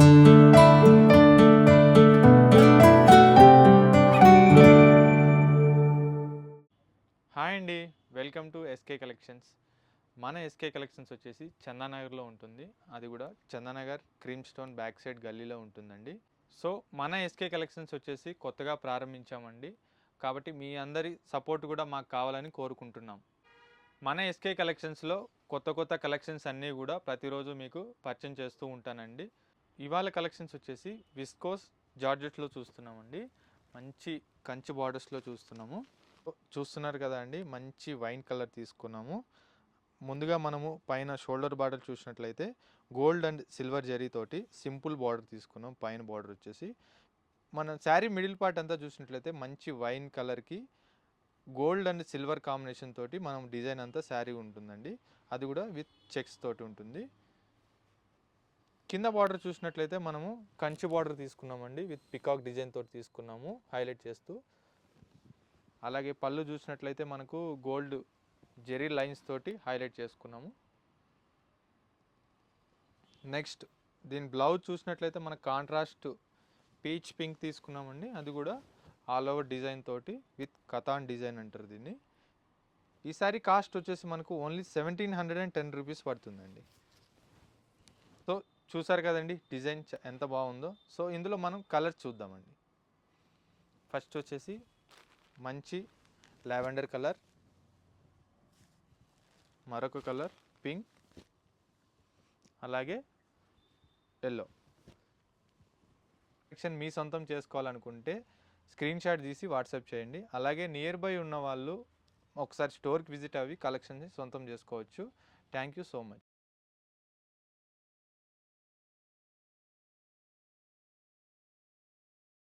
Hi అండి, welcome to SK collections. మన SK collections వచ్చేసి చందానగర్లో ఉంటుంది. అది కూడా Chandanagar cream stone back side గల్లీలో ఉంటుందండి. సో మన ఎస్కే కలెక్షన్స్ వచ్చేసి కొత్తగా ప్రారంభించామండి. కాబట్టి మీ అందరి సపోర్ట్ కూడా మాకు కావాలని కోరుకుంటున్నాం. మన ఎస్కే కలెక్షన్స్లో కొత్త కలెక్షన్స్ అన్నీ కూడా ప్రతిరోజు మీకు పరిచయం చేస్తూ ఉంటానండి. ఇవాళ కలెక్షన్స్ వచ్చేసి విస్కోస్ జార్జెట్లో చూస్తున్నామండి. మంచి కంచి బార్డర్స్లో చూస్తున్నారు కదా అండి. మంచి వైన్ కలర్ తీసుకున్నాము. ముందుగా మనము పైన షోల్డర్ బార్డర్ చూసినట్లయితే గోల్డ్ అండ్ సిల్వర్ జరీతోటి సింపుల్ బార్డర్ తీసుకున్నాం. పైన బార్డర్ వచ్చేసి మన శారీ మిడిల్ పార్ట్ అంతా చూసినట్లయితే మంచి వైన్ కలర్కి గోల్డ్ అండ్ సిల్వర్ కాంబినేషన్ తోటి మనం డిజైన్ అంతా శారీ ఉంటుందండి. అది కూడా విత్ చెక్స్ తోటి ఉంటుంది. కింద బార్డర్ చూసినట్లయితే మనము కంచి బార్డర్ తీసుకున్నామండి. విత్ పికాక్ డిజైన్ తోటి తీసుకున్నాము హైలైట్ చేస్తూ. అలాగే పళ్ళు చూసినట్లయితే మనకు గోల్డ్ జెరీ లైన్స్ తోటి హైలైట్ చేసుకున్నాము. నెక్స్ట్ దీని బ్లౌజ్ చూసినట్లయితే మనకు కాంట్రాస్ట్ పీచ్ పింక్ తీసుకున్నామండి. అది కూడా ఆల్ ఓవర్ డిజైన్ తోటి విత్ కతాన్ డిజైన్ అంటారు దీన్ని. ఈ సారీ కాస్ట్ వచ్చేసి మనకు ఓన్లీ 1710 రూపీస్ పడుతుందండి. సో చూసారు కదండి డిజైన్ ఎంత బాగుందో. సో ఇందులో మనం కలర్ చూద్దామండి. ఫస్ట్ వచ్చేసి మంచి లావెండర్ కలర్, మరొక కలర్ పింక్, అలాగే ఎల్లో. కలెక్షన్ మీ సొంతం చేసుకోవాలనుకుంటే స్క్రీన్ షాట్ తీసి వాట్సాప్ చేయండి. అలాగే నియర్ బై ఉన్న వాళ్ళు ఒకసారి స్టోర్కి విజిట్ అవి కలెక్షన్ని సొంతం చేసుకోవచ్చు. Thank you so much.